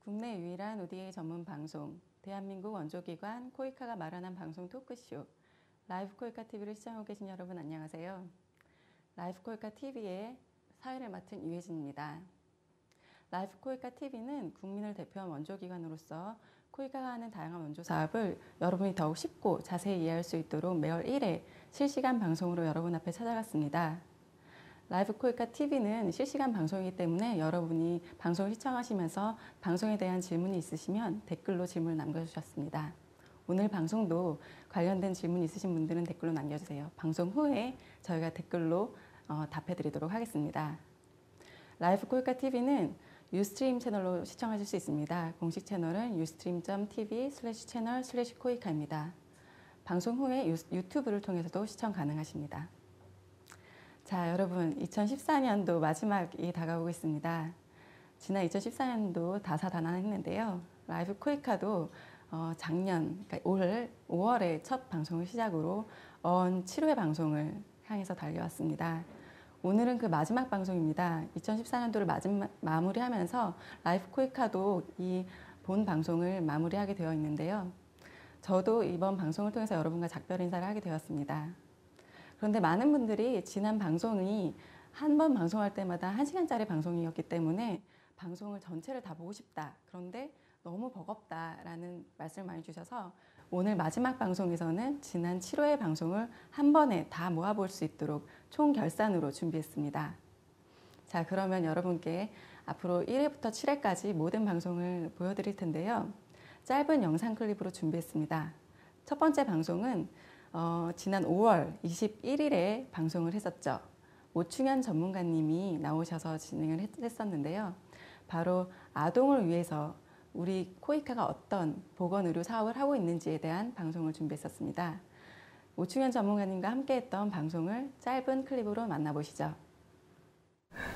국내 유일한 ODA 전문 방송, 대한민국 원조기관 코이카가 마련한 방송 토크쇼 라이브 코이카 TV를 시청하고 계신 여러분 안녕하세요. 라이브 코이카 TV의 사회를 맡은 유혜진입니다. 라이브 코이카 TV는 국민을 대표한 원조기관으로서 코이카가 하는 다양한 원조 사업을 여러분이 더욱 쉽고 자세히 이해할 수 있도록 매월 1회 실시간 방송으로 여러분 앞에 찾아갔습니다. 라이브 코이카 TV는 실시간 방송이기 때문에 여러분이 방송을 시청하시면서 방송에 대한 질문이 있으시면 댓글로 질문을 남겨주셨습니다. 오늘 방송도 관련된 질문 있으신 분들은 댓글로 남겨주세요. 방송 후에 저희가 댓글로 답해드리도록 하겠습니다. 라이브 코이카 TV는 유스트림 채널로 시청하실 수 있습니다. 공식 채널은 ustream.tv/channel/koika입니다. 방송 후에 유튜브를 통해서도 시청 가능하십니다. 자, 여러분 2014년도 마지막이 다가오고 있습니다. 지난 2014년도 다사다난했는데요. 라이브 코이카도 작년 그러니까 올 5월에 첫 방송을 시작으로 7회 방송을 향해서 달려왔습니다. 오늘은 그 마지막 방송입니다. 2014년도를 마무리하면서 라이브 코이카도 이 본 방송을 마무리하게 되어 있는데요. 저도 이번 방송을 통해서 여러분과 작별 인사를 하게 되었습니다. 그런데 많은 분들이 지난 방송이 한 번 방송할 때마다 1시간짜리 방송이었기 때문에 방송을 전체를 다 보고 싶다. 그런데 너무 버겁다라는 말씀을 많이 주셔서 오늘 마지막 방송에서는 지난 7회 방송을 한 번에 다 모아볼 수 있도록 총 결산으로 준비했습니다. 자, 그러면 여러분께 앞으로 1회부터 7회까지 모든 방송을 보여드릴 텐데요. 짧은 영상 클립으로 준비했습니다. 첫 번째 방송은 지난 5월 21일에 방송을 했었죠. 오충현 전문가님이 나오셔서 진행을 했었는데요. 바로 아동을 위해서 우리 코이카가 어떤 보건의료 사업을 하고 있는지에 대한 방송을 준비했었습니다. 오충현 전문가님과 함께 했던 방송을 짧은 클립으로 만나보시죠.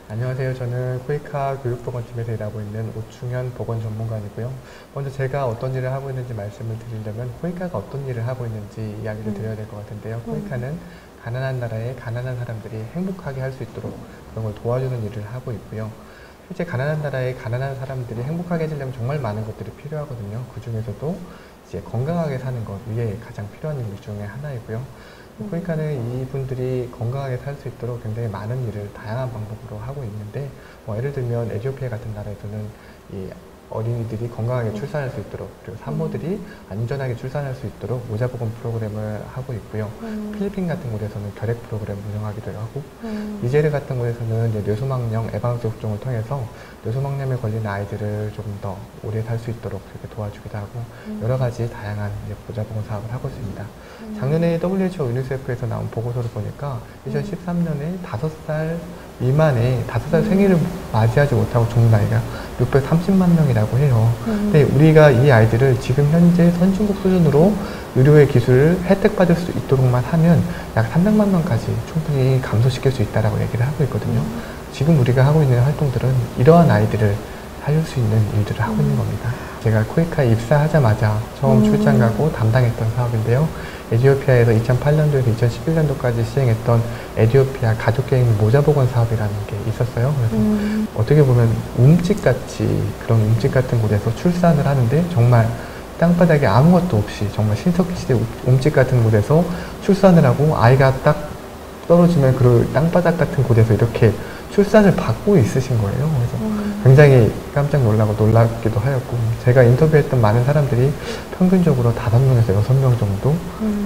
안녕하세요. 저는 코이카 교육보건팀에서 일하고 있는 오충현 보건 전문가이고요. 먼저 제가 어떤 일을 하고 있는지 말씀을 드리려면 코이카가 어떤 일을 하고 있는지 이야기를 드려야 될 것 같은데요. 코이카는 가난한 나라의 가난한 사람들이 행복하게 할 수 있도록 그런 걸 도와주는 일을 하고 있고요. 실제 가난한 나라의 가난한 사람들이 행복하게 해주려면 정말 많은 것들이 필요하거든요. 그 중에서도 이제 건강하게 사는 것 위에 가장 필요한 일 중에 하나이고요. 코이카는 이분들이 건강하게 살 수 있도록 굉장히 많은 일을 다양한 방법으로 하고 있는데 예를 들면 에티오피아 같은 나라에서는 이 어린이들이 건강하게 출산할 수 있도록 그리고 산모들이 안전하게 출산할 수 있도록 모자보건 프로그램을 하고 있고요. 필리핀 같은 곳에서는 결핵 프로그램을 운영하기도 하고 니제르 같은 곳에서는 이제 뇌소망령 예방接접종을 통해서 뇌소망염에 걸린 아이들을 조금 더 오래 살 수 있도록 이렇게 도와주기도 하고 여러 가지 다양한 이제 모자보건 사업을 하고 있습니다. 작년에 WHO 유니세프에서 나온 보고서를 보니까 2013년에 5살 미만의 5살 생일을 맞이하지 못하고 죽는 아이가 630만 명이라고 해요. 근데 우리가 이 아이들을 지금 현재 선진국 수준으로 의료의 기술을 혜택받을 수 있도록만 하면 약 300만 명까지 충분히 감소시킬 수 있다고 얘기를 하고 있거든요. 지금 우리가 하고 있는 활동들은 이러한 아이들을 살릴 수 있는 일들을 하고 있는 겁니다. 제가 코이카에 입사하자마자 처음 출장 가고 담당했던 사업인데요. 에티오피아에서 2008년도에서 2011년도까지 시행했던 에티오피아 가족계획 모자보건 사업이라는 게 있었어요. 그래서 어떻게 보면 움집같이 그런 움집 같은 곳에서 출산을 하는데 정말 땅바닥에 아무것도 없이 정말 신석시대 움집 같은 곳에서 출산을 하고 아이가 딱 떨어지면 그 땅바닥 같은 곳에서 이렇게 출산을 받고 있으신 거예요. 그래서 굉장히 깜짝 놀랍기도 하였고 제가 인터뷰했던 많은 사람들이 평균적으로 5명에서 6명 정도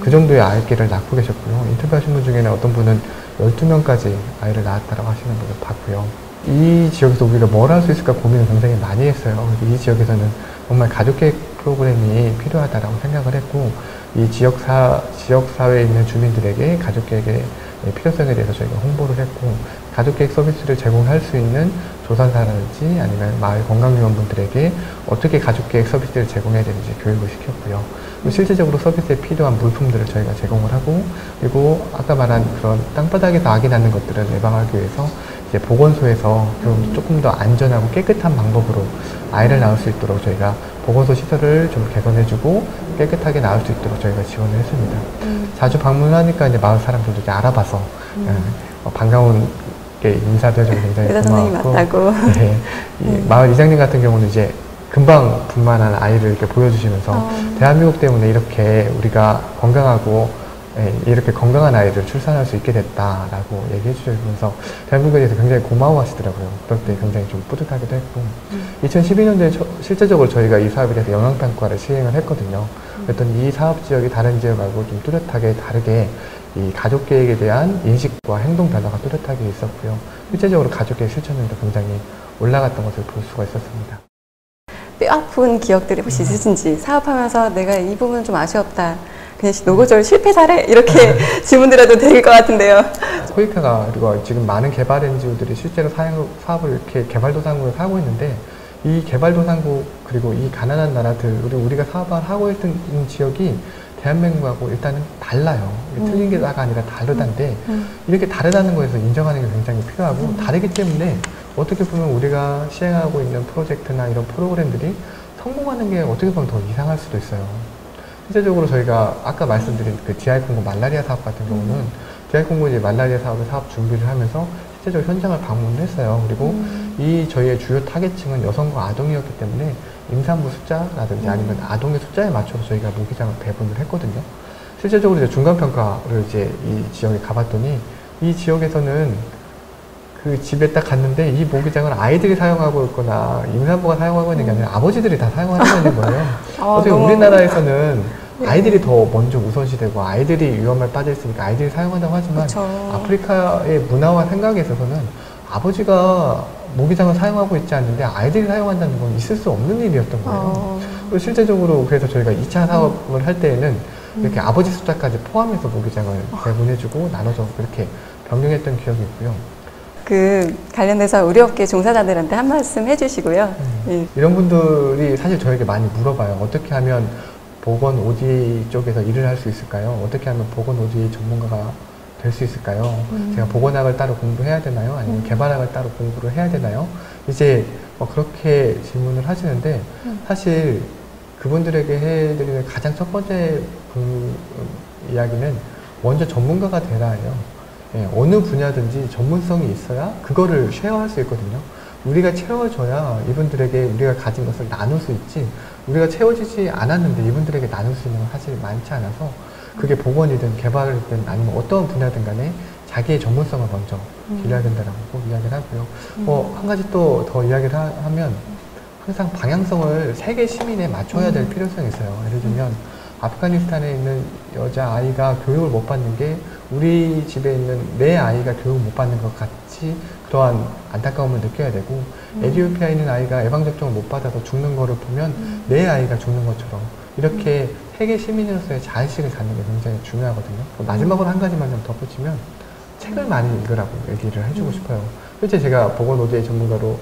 그 정도의 아이를 낳고 계셨고요. 인터뷰하신 분 중에는 어떤 분은 12명까지 아이를 낳았다고 하시는 분을 봤고요. 이 지역에서 우리가 뭘 할 수 있을까 고민을 굉장히 많이 했어요. 이 지역에서는 정말 가족계획 프로그램이 필요하다고 생각을 했고 이 지역사회에 있는 주민들에게 가족계획의 필요성에 대해서 저희가 홍보를 했고 가족계획 서비스를 제공할 수 있는 조산사라든지 아니면 마을 건강요원분들에게 어떻게 가족계획 서비스를 제공해야 되는지 교육을 시켰고요. 실질적으로 서비스에 필요한 물품들을 저희가 제공을 하고 그리고 아까 말한 그런 땅바닥에서 아기 낳는 것들을 예방하기 위해서 이제 보건소에서 조금 더 안전하고 깨끗한 방법으로 아이를 낳을 수 있도록 저희가 보건소 시설을 좀 개선해주고 깨끗하게 낳을 수 있도록 저희가 지원을 했습니다. 자주 방문하니까 이제 마을 사람들도 이제 알아봐서 반가운 게 인사도 해줘서 굉장히 고마웠고 맞다고. 네, 이 마을 이장님 같은 경우는 이제 금방 분만한 아이를 이렇게 보여주시면서 대한민국 때문에 이렇게 우리가 건강하고 이렇게 건강한 아이를 출산할 수 있게 됐다라고 얘기해 주시면서 대한민국에 대해서 굉장히 고마워하시더라고요. 그럴 때 굉장히 좀 뿌듯하기도 했고 2012년도에 실제적으로 저희가 이 사업에 대해서 영향평가를 시행을 했거든요. 그랬더니 이 사업 지역이 다른 지역하고 좀 뚜렷하게 다르게 이 가족계획에 대한 인식과 행동 변화가 뚜렷하게 있었고요. 실제적으로 가족계획 실천율도 굉장히 올라갔던 것을 볼 수가 있었습니다. 뼈 아픈 기억들이 혹시 있으신지, 사업하면서 내가 이 부분은 좀 아쉬웠다, 그냥 노고절 실패 사례 이렇게 질문드려도 될 것 같은데요. 코이카가 그리고 지금 많은 개발 NGO들이 실제로 사업을 이렇게 개발도상국을 하고 있는데 이 개발도상국 그리고 이 가난한 나라들 우리가 사업을 하고 있는 지역이 대한민국하고 일단은 달라요. 틀린 게가 아니라 다르다는데 이렇게 다르다는 거에서 인정하는 게 굉장히 필요하고 다르기 때문에 어떻게 보면 우리가 시행하고 있는 프로젝트나 이런 프로그램들이 성공하는 게 어떻게 보면 더 이상할 수도 있어요. 실제적으로 저희가 아까 말씀드린 그 DR콩고 말라리아 사업 같은 경우는 DR콩고 이제 말라리아 사업 준비를 하면서 실제적으로 현장을 방문을 했어요. 그리고 이 저희의 주요 타겟층은 여성과 아동이었기 때문에 임산부 숫자라든지 아니면 아동의 숫자에 맞춰서 저희가 모기장을 배분을 했거든요. 실제적으로 이제 중간평가를 이제 이 지역에 가봤더니 이 지역에서는 그 집에 딱 갔는데 이 모기장을 아이들이 사용하고 있거나 임산부가 사용하고 있는 게 아니라 아버지들이 다 사용하고 있는 거예요. 어떻게 우리나라에서는 아이들이 더 먼저 우선시되고 아이들이 위험에 빠져 있으니까 아이들이 사용한다고 하지만 그쵸. 아프리카의 문화와 생각에 있어서는 아버지가 모기장을 사용하고 있지 않는데 아이들이 사용한다는 건 있을 수 없는 일이었던 거예요. 그리고 실제적으로 그래서 저희가 2차 사업을 할 때에는 이렇게 아버지 숫자까지 포함해서 모기장을 배분해주고 나눠서 그렇게 변경했던 기억이 있고요. 그 관련돼서 의료업계 종사자들한테 한 말씀 해주시고요. 이런 분들이 사실 저에게 많이 물어봐요. 어떻게 하면 보건 ODA 쪽에서 일을 할 수 있을까요? 어떻게 하면 보건 ODA 전문가가 될 수 있을까요? 제가 보건학을 따로 공부해야 되나요? 아니면 개발학을 따로 공부를 해야 되나요? 이제 그렇게 질문을 하시는데 사실 그분들에게 해드리는 가장 첫 번째 이야기는 먼저 전문가가 되라예요. 어느 분야든지 전문성이 있어야 그거를 쉐어할 수 있거든요. 우리가 채워줘야 이분들에게 우리가 가진 것을 나눌 수 있지, 우리가 채워지지 않았는데 이분들에게 나눌 수 있는 건 사실 많지 않아서 그게 보건이든 개발이든 아니면 어떤 분야든 간에 자기의 전문성을 먼저 길러야 된다고 이야기를 하고요. 한 가지 또 더 이야기를 하면 항상 방향성을 세계 시민에 맞춰야 될 필요성이 있어요. 예를 들면 아프가니스탄에 있는 여자아이가 교육을 못 받는 게 우리 집에 있는 내 아이가 교육을 못 받는 것 같이 그러한 안타까움을 느껴야 되고 에티오피아에 있는 아이가 예방접종을 못 받아서 죽는 거를 보면 내 아이가 죽는 것처럼 이렇게 세계 시민으로서의 자의식을 갖는 게 굉장히 중요하거든요. 마지막으로 한 가지만 좀 덧붙이면 책을 많이 읽으라고 얘기를 해주고 싶어요. 실제 제가 보건 ODA 전문가로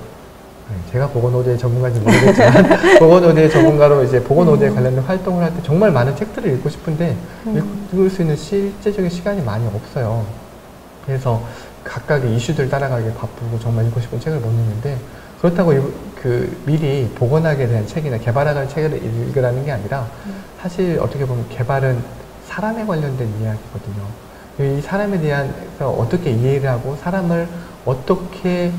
제가 보건 ODA 전문가인지 모르겠지만 보건 ODA 전문가로 이제 보건 ODA 관련된 활동을 할 때 정말 많은 책들을 읽고 싶은데 읽을 수 있는 실제적인 시간이 많이 없어요. 그래서 각각의 이슈들 따라가기 바쁘고 정말 읽고 싶은 책을 못 읽는데 그렇다고 미리 보건학에 대한 책이나 개발학의 책을 읽으라는 게 아니라 사실 어떻게 보면 개발은 사람에 관련된 이야기거든요. 이 사람에 대해서 어떻게 이해를 하고 사람을 어떻게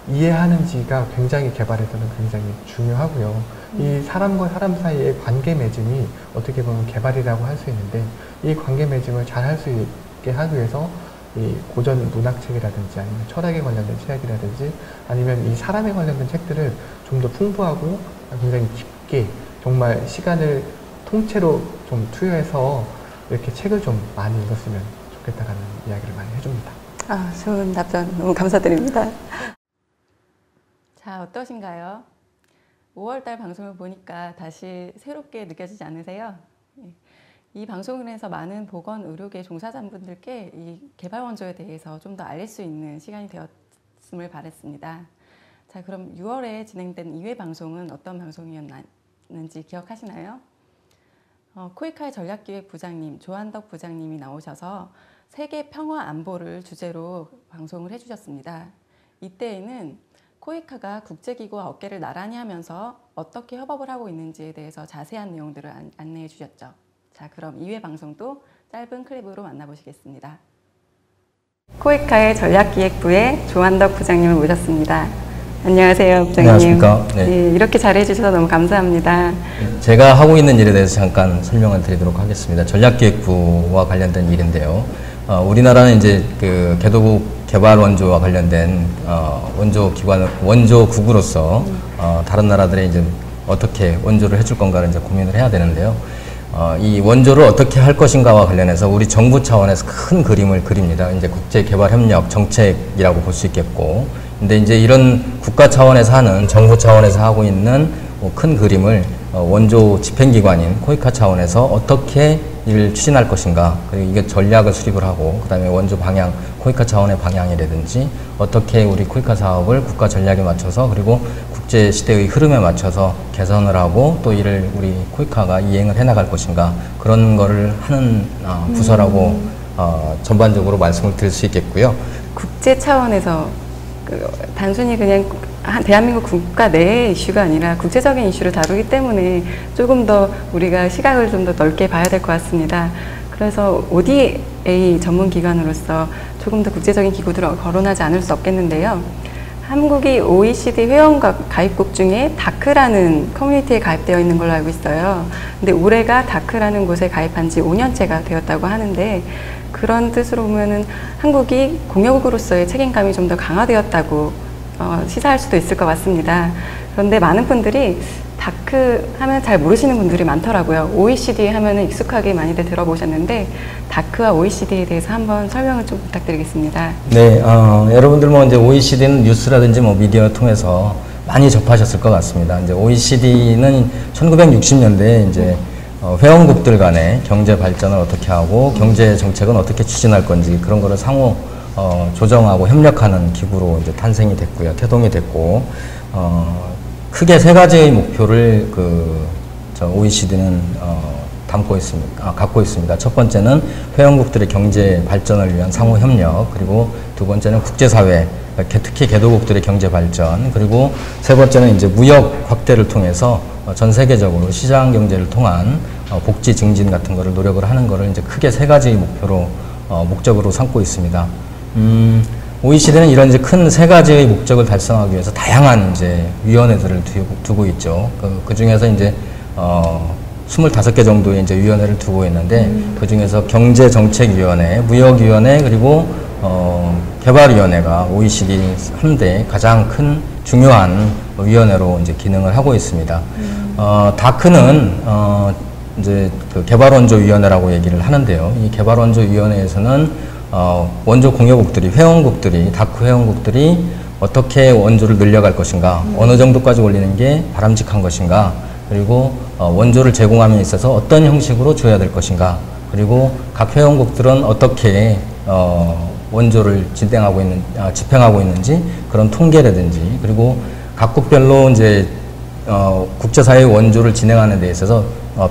이해하는지가 굉장히 개발에서는 굉장히 중요하고요. 이 사람과 사람 사이의 관계 맺음이 어떻게 보면 개발이라고 할 수 있는데 이 관계 맺음을 잘 할 수 있게 하기 위해서 이 고전 문학책이라든지 아니면 철학에 관련된 책이라든지 아니면 이 사람에 관련된 책들을 좀 더 풍부하고 굉장히 깊게 정말 시간을 통째로 좀 투여해서 이렇게 책을 좀 많이 읽었으면 좋겠다라는 이야기를 많이 해줍니다. 좋은 답변 너무 감사드립니다. 자, 어떠신가요? 5월달 방송을 보니까 다시 새롭게 느껴지지 않으세요? 이 방송을 해서 많은 보건 의료계 종사자분들께 이 개발 원조에 대해서 좀 더 알릴 수 있는 시간이 되었음을 바랐습니다. 자, 그럼 6월에 진행된 2회 방송은 어떤 방송이었는지 기억하시나요? 코이카의 전략기획부장님, 조한덕 부장님이 나오셔서 세계 평화 안보를 주제로 방송을 해주셨습니다. 이때에는 코이카가 국제기구와 어깨를 나란히 하면서 어떻게 협업을 하고 있는지에 대해서 자세한 내용들을 안내해 주셨죠. 자, 그럼 2회 방송도 짧은 클립으로 코이카의 전략기획부의 조한덕 부장님을 모셨습니다. 안녕하세요, 국장님. 안녕하십니까. 네. 네, 이렇게 잘해 주셔서 너무 감사합니다. 제가 하고 있는 일에 대해서 잠깐 설명을 드리도록 하겠습니다. 전략기획부와 관련된 일인데요. 우리나라는 이제 그 개도국 개발 원조와 관련된 원조국으로서 다른 나라들에 이제 어떻게 원조를 해줄 건가를 이제 고민을 해야 되는데요. 이 원조를 어떻게 할 것인가와 관련해서 우리 정부 차원에서 큰 그림을 그립니다. 이제 국제개발협력 정책이라고 볼 수 있겠고, 근데 이제 이런 국가 차원에서 하는, 정부 차원에서 하고 있는 큰 그림을 원조 집행기관인 코이카 차원에서 어떻게 이를 추진할 것인가, 그리고 이게 전략을 수립을 하고, 그 다음에 원조 방향, 코이카 차원의 방향이라든지 어떻게 우리 코이카 사업을 국가 전략에 맞춰서, 그리고 국제 시대의 흐름에 맞춰서 개선을 하고 또 이를 우리 코이카가 이행을 해나갈 것인가, 그런 거를 하는 부서라고 전반적으로 말씀을 드릴 수 있겠고요. 국제 차원에서 단순히 그냥 대한민국 국가 내의 이슈가 아니라 국제적인 이슈를 다루기 때문에 조금 더 우리가 시각을 좀 더 넓게 봐야 될 것 같습니다. 그래서 ODA 전문기관으로서 조금 더 국제적인 기구들을 거론하지 않을 수 없겠는데요. 한국이 OECD 회원 가입국 중에 다크라는 커뮤니티에 가입되어 있는 걸로 알고 있어요. 근데 올해가 다크라는 곳에 가입한 지 5년째가 되었다고 하는데, 그런 뜻으로 보면은 한국이 공여국으로서의 책임감이 좀 더 강화되었다고 시사할 수도 있을 것 같습니다. 그런데 많은 분들이 다크 하면 잘 모르시는 분들이 많더라고요. OECD 하면은 익숙하게 많이들 들어보셨는데, 다크와 OECD에 대해서 한번 설명을 좀 부탁드리겠습니다. 네, 여러분들 뭐 이제 OECD는 뉴스라든지 뭐 미디어 통해서 많이 접하셨을 것 같습니다. 이제 OECD는 1960년대에 이제 회원국들 간의 경제 발전을 어떻게 하고 경제 정책은 어떻게 추진할 건지 그런 거를 상호 조정하고 협력하는 기구로 이제 탄생이 됐고요. 태동이 됐고, 크게 세 가지의 목표를 OECD는 갖고 있습니다. 첫 번째는 회원국들의 경제 발전을 위한 상호 협력, 그리고 두 번째는 국제사회, 특히 개도국들의 경제 발전, 그리고 세 번째는 이제 무역 확대를 통해서 전 세계적으로 시장 경제를 통한 복지 증진 같은 거를 노력을 하는 거를 이제 크게 세 가지 목적으로 삼고 있습니다. OECD는 이런 이제 큰 세 가지의 목적을 달성하기 위해서 다양한 이제 위원회들을 두고 있죠. 그 중에서 이제 25개 정도의 이제 위원회를 두고 있는데, 그 중에서 경제정책위원회, 무역위원회, 그리고 개발위원회가 OECD 3대 가장 큰 중요한 위원회로 이제 기능을 하고 있습니다. 다크는 이제 그 개발원조위원회라고 얘기를 하는데요. 이 개발원조위원회에서는 원조 공여국들이, 다크 회원국들이 어떻게 원조를 늘려갈 것인가, 어느 정도까지 올리는 게 바람직한 것인가, 그리고 원조를 제공함에 있어서 어떤 형식으로 줘야 될 것인가, 그리고 각 회원국들은 어떻게 원조를 집행하고 있는지 그런 통계라든지, 그리고 각국별로 이제 국제사회 원조를 진행하는 데 있어서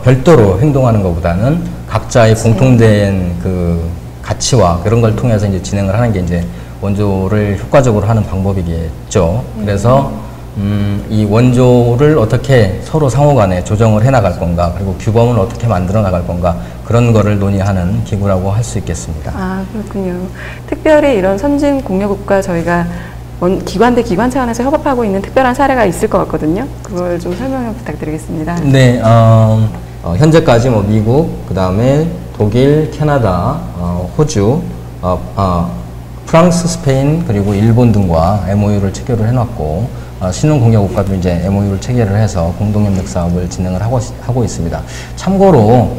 별도로 행동하는 것보다는 각자의 공통된 그 가치와 그런 걸 통해서 이제 진행을 하는 게 이제 원조를 효과적으로 하는 방법이겠죠. 그래서 이 원조를 어떻게 서로 상호간에 조정을 해 나갈 건가, 그리고 규범을 어떻게 만들어 나갈 건가, 그런 거를 논의하는 기구라고 할 수 있겠습니다. 아, 그렇군요. 특별히 이런 선진 공여국과 저희가 기관 대 기관 차원에서 협업하고 있는 특별한 사례가 있을 것 같거든요. 그걸 좀 설명을 부탁드리겠습니다. 네, 현재까지 뭐 미국, 그 다음에 독일, 캐나다, 호주, 프랑스, 스페인, 그리고 일본 등과 MOU를 체결을 해놨고, 신흥공여국가도 이제 MOU를 체결을 해서 공동협력 사업을 진행을 하고 있습니다. 참고로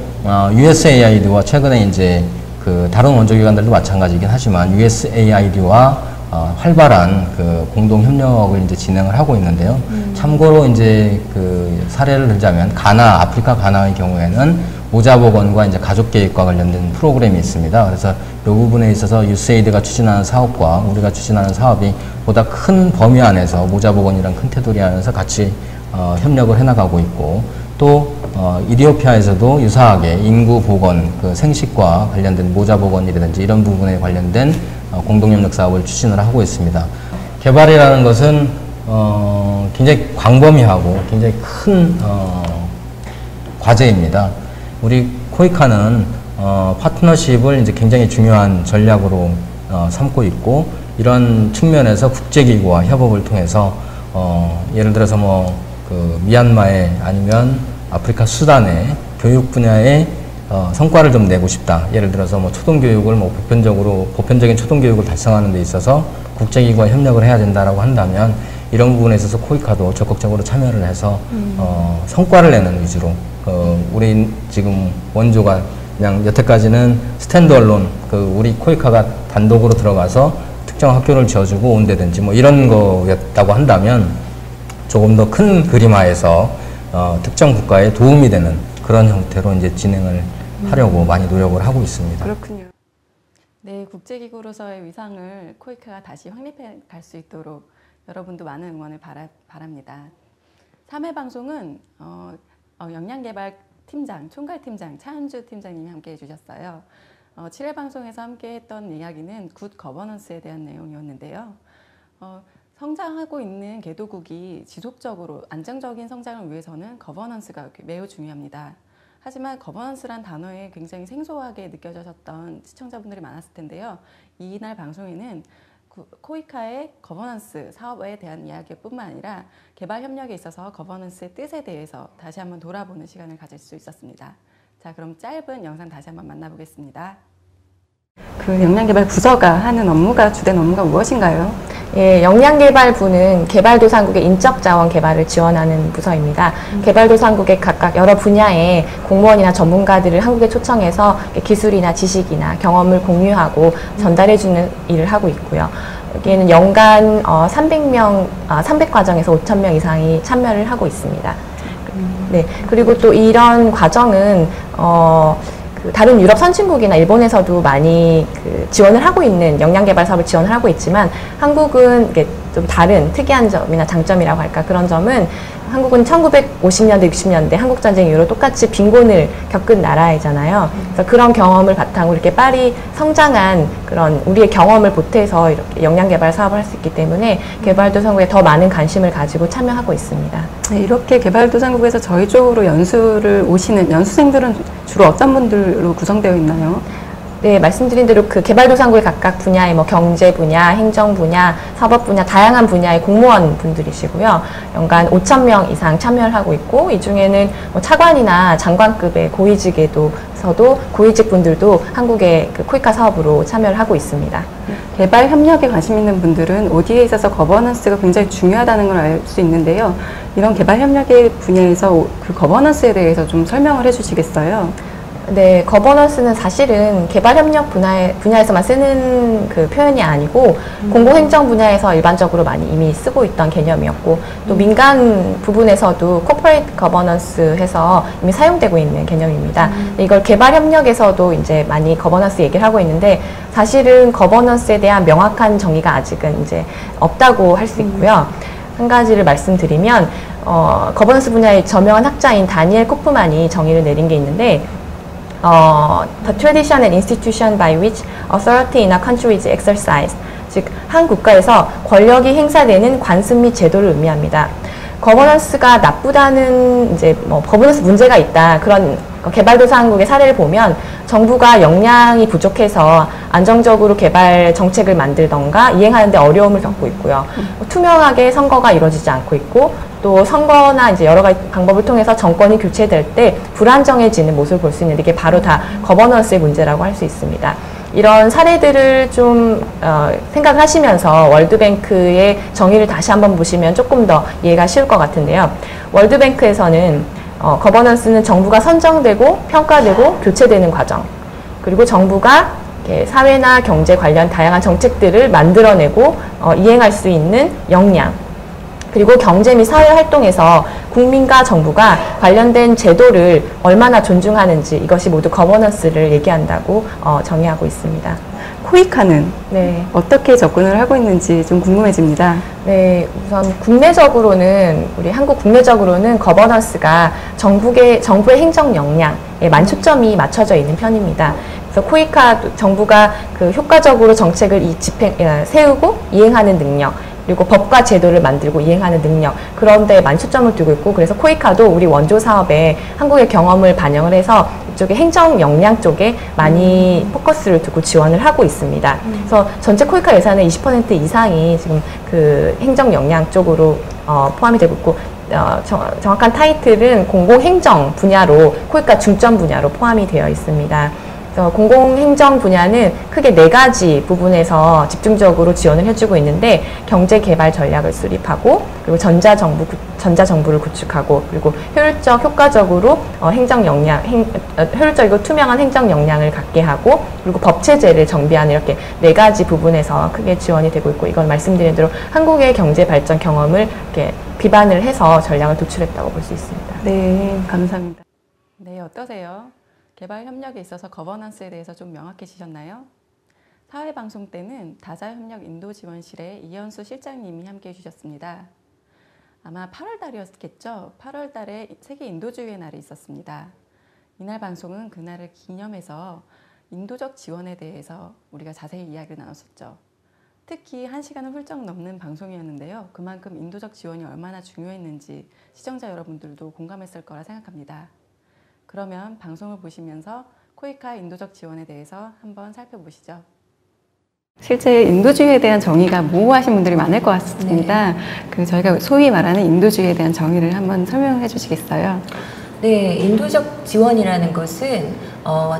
USAID와 최근에 이제 그 다른 원조기관들도 마찬가지긴 하지만 USAID와 활발한 그 공동협력을 이제 진행을 하고 있는데요. 참고로 이제 그 사례를 들자면 아프리카 가나의 경우에는 모자보건과 이제 가족계획과 관련된 프로그램이 있습니다. 그래서 이 부분에 있어서 USAID가 추진하는 사업과 우리가 추진하는 사업이 보다 큰 범위 안에서 모자보건이란 큰 테두리 안에서 같이 협력을 해나가고 있고, 또 이디오피아에서도 유사하게 인구보건, 그 생식과 관련된 모자보건이라든지 이런 부분에 관련된 공동협력 사업을 추진을 하고 있습니다. 개발이라는 것은 굉장히 광범위하고 굉장히 큰 과제입니다. 우리 코이카는 파트너십을 이제 굉장히 중요한 전략으로 삼고 있고, 이런 측면에서 국제기구와 협업을 통해서 예를 들어서 그 미얀마에 아니면 아프리카 수단에 교육 분야에 성과를 좀 내고 싶다. 예를 들어서 초등교육을 보편적인 초등교육을 달성하는 데 있어서 국제기구와 협력을 해야 된다라고 한다면 이런 부분에 있어서 코이카도 적극적으로 참여를 해서 성과를 내는 위주로 우리 지금 원조가 그냥 여태까지는 스탠드얼론 우리 코이카가 단독으로 들어가서 특정 학교를 지어주고 온다든지 이런 거였다고 한다면 조금 더 큰 그림화에서 특정 국가에 도움이 되는 그런 형태로 이제 진행을 하려고 많이 노력을 하고 있습니다. 그렇군요. 네, 국제기구로서의 위상을 코이카가 다시 확립해 갈 수 있도록 여러분도 많은 응원을 바랍니다. 3회 방송은 역량개발팀장, 총괄팀장 차은주 팀장님이 함께 해주셨어요. 7회 방송에서 함께 했던 이야기는 굿 거버넌스에 대한 내용이었는데요. 성장하고 있는 개도국이 지속적으로 안정적인 성장을 위해서는 거버넌스가 매우 중요합니다. 하지만 거버넌스란 단어에 굉장히 생소하게 느껴졌던 시청자분들이 많았을 텐데요. 이날 방송에는 코이카의 거버넌스 사업에 대한 이야기뿐만 아니라 개발 협력에 있어서 거버넌스의 뜻에 대해서 다시 한번 돌아보는 시간을 가질 수 있었습니다. 자, 그럼 짧은 영상 다시 한번 만나보겠습니다. 그 역량개발 부서가 하는 업무가 주된 업무가 무엇인가요? 예, 역량개발부는 개발도상국의 인적자원 개발을 지원하는 부서입니다. 개발도상국의 각각 여러 분야의 공무원이나 전문가들을 한국에 초청해서 기술이나 지식이나 경험을 공유하고 전달해주는 일을 하고 있고요. 여기에는 연간 300과정에서 5,000명 이상이 참여를 하고 있습니다. 네, 그리고 또 이런 과정은 다른 유럽 선진국이나 일본에서도 많이 지원을 하고 있는 역량개발 사업을 지원을 하고 있지만 한국은 이게 좀 다른 특이한 점이나 장점이라고 할까 그런 점은 한국은 1950년대, 60년대 한국전쟁 이후로 똑같이 빈곤을 겪은 나라이잖아요. 그래서 그런 경험을 바탕으로 이렇게 빨리 성장한 그런 우리의 경험을 보태서 이렇게 역량개발 사업을 할 수 있기 때문에 개발도상국에 더 많은 관심을 가지고 참여하고 있습니다. 네, 이렇게 개발도상국에서 저희 쪽으로 연수를 오시는 연수생들은 주로 어떤 분들로 구성되어 있나요? 네, 말씀드린 대로 그 개발도상국의 각각 분야의 경제 분야, 행정 분야, 사법 분야, 다양한 분야의 공무원 분들이시고요. 연간 5,000명 이상 참여를 하고 있고, 이 중에는 차관이나 장관급의 고위직에서도 고위직 분들도 한국의 그 코이카 사업으로 참여를 하고 있습니다. 개발 협력에 관심 있는 분들은 ODA에 있어서 거버넌스가 굉장히 중요하다는 걸 알 수 있는데요. 이런 개발 협력의 분야에서 그 거버넌스에 대해서 좀 설명을 해주시겠어요? 네, 거버넌스는 사실은 개발협력 분야에서만 쓰는 그 표현이 아니고 공공행정 분야에서 일반적으로 많이 이미 쓰고 있던 개념이었고 또 민간 부분에서도 코퍼레이트 거버넌스 해서 이미 사용되고 있는 개념입니다. 이걸 개발협력에서도 이제 많이 거버넌스 얘기를 하고 있는데 사실은 거버넌스에 대한 명확한 정의가 아직은 이제 없다고 할 수 있고요. 한 가지를 말씀드리면 거버넌스 분야의 저명한 학자인 다니엘 코프만이 정의를 내린 게 있는데 the tradition and institution by which authority in a country is exercised. 즉, 한 국가에서 권력이 행사되는 관습 및 제도를 의미합니다. 거버넌스가 나쁘다는 이제 거버넌스 문제가 있다 그런 개발도상국의 사례를 보면 정부가 역량이 부족해서 안정적으로 개발 정책을 만들던가 이행하는데 어려움을 겪고 있고요. 투명하게 선거가 이루어지지 않고 있고 또 선거나 이제 여러 가지 방법을 통해서 정권이 교체될 때 불안정해지는 모습을 볼 수 있는데 이게 바로 다 거버넌스의 문제라고 할 수 있습니다. 이런 사례들을 좀 생각을 하시면서 월드뱅크의 정의를 다시 한번 보시면 조금 더 이해가 쉬울 것 같은데요. 월드뱅크에서는 거버넌스는 정부가 선정되고 평가되고 교체되는 과정 그리고 정부가 사회나 경제 관련 다양한 정책들을 만들어내고 이행할 수 있는 역량 그리고 경제 및 사회 활동에서 국민과 정부가 관련된 제도를 얼마나 존중하는지 이것이 모두 거버넌스를 얘기한다고 정의하고 있습니다. 코이카는 네. 어떻게 접근을 하고 있는지 좀 궁금해집니다. 네, 우선 국내적으로는 우리 한국 국내적으로는 거버넌스가 정부의 행정 역량에 초점이 맞춰져 있는 편입니다. 그래서 코이카 정부가 그 효과적으로 정책을 세우고 이행하는 능력 그리고 법과 제도를 만들고 이행하는 능력 그런 데에 많이 초점을 두고 있고 그래서 코이카도 우리 원조 사업에 한국의 경험을 반영을 해서 이쪽에 행정 역량 쪽에 많이 포커스를 두고 지원을 하고 있습니다. 그래서 전체 코이카 예산의 20% 이상이 지금 그 행정 역량 쪽으로 포함이 되고 있고 정확한 타이틀은 공공행정 분야로 코이카 중점 분야로 포함이 되어 있습니다. 공공행정 분야는 크게 4가지 부분에서 집중적으로 지원을 해주고 있는데 경제개발 전략을 수립하고 그리고 전자정부를 구축하고 그리고 효율적, 효과적으로 효율적이고 투명한 행정 역량을 갖게 하고 그리고 법체제를 정비하는 이렇게 4가지 부분에서 크게 지원이 되고 있고 이건 말씀드린 대로 한국의 경제 발전 경험을 이렇게 기반을 해서 전략을 도출했다고 볼 수 있습니다. 네, 감사합니다. 네, 어떠세요? 개발 협력에 있어서 거버넌스에 대해서 좀 명확해지셨나요? 사회방송 때는 다자협력 인도지원실의 이현수 실장님이 함께해 주셨습니다. 아마 8월 달이었겠죠? 8월 달에 세계 인도주의의 날이 있었습니다. 이날 방송은 그날을 기념해서 인도적 지원에 대해서 우리가 자세히 이야기를 나눴었죠. 특히 1시간을 훌쩍 넘는 방송이었는데요. 그만큼 인도적 지원이 얼마나 중요했는지 시청자 여러분들도 공감했을 거라 생각합니다. 그러면 방송을 보시면서 코이카 인도적 지원에 대해서 한번 살펴보시죠. 실제 인도주의에 대한 정의가 모호하신 분들이 많을 것 같습니다. 저희가 소위 말하는 인도주의에 대한 정의를 한번 설명해 주시겠어요? 네, 인도적 지원이라는 것은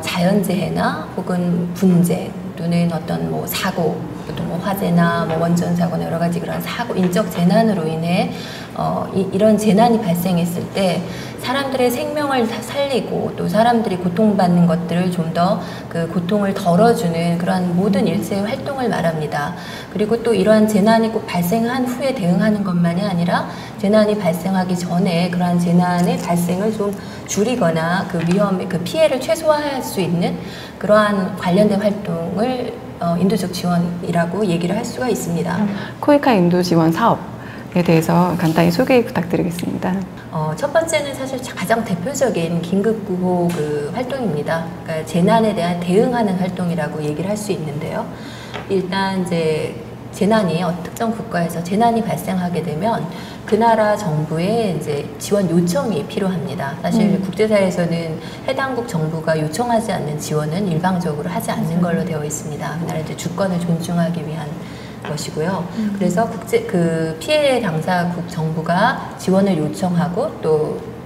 자연재해나 혹은 분재 또는 어떤 뭐 사고, 또 뭐 화재나 뭐 원전 사고나 여러 가지 그런 사고, 인적 재난으로 인해 이런 재난이 발생했을 때 사람들의 생명을 살리고 또 사람들이 고통받는 것들을 좀 더 그 고통을 덜어주는 그런 모든 일체의 활동을 말합니다. 그리고 또 이러한 재난이 꼭 발생한 후에 대응하는 것만이 아니라 재난이 발생하기 전에 그러한 재난의 발생을 좀 줄이거나 그 그 피해를 최소화할 수 있는 그러한 관련된 활동을 인도적 지원이라고 얘기를 할 수가 있습니다. 코이카 인도 지원 사업에 대해서 간단히 소개 부탁드리겠습니다. 첫 번째는 사실 가장 대표적인 긴급구호 그 활동입니다. 그러니까 재난에 대한 대응하는 활동이라고 얘기를 할 수 있는데요. 일단 이제 재난이 특정 국가에서 재난이 발생하게 되면 그 나라 정부의 이제 지원 요청이 필요합니다. 사실 국제사회에서는 해당국 정부가 요청하지 않는 지원은 일방적으로 하지 않는 걸로 되어 있습니다. 그 나라의 주권을 존중하기 위한 것이고요. 그래서 피해 당사국 정부가 지원을 요청하고 또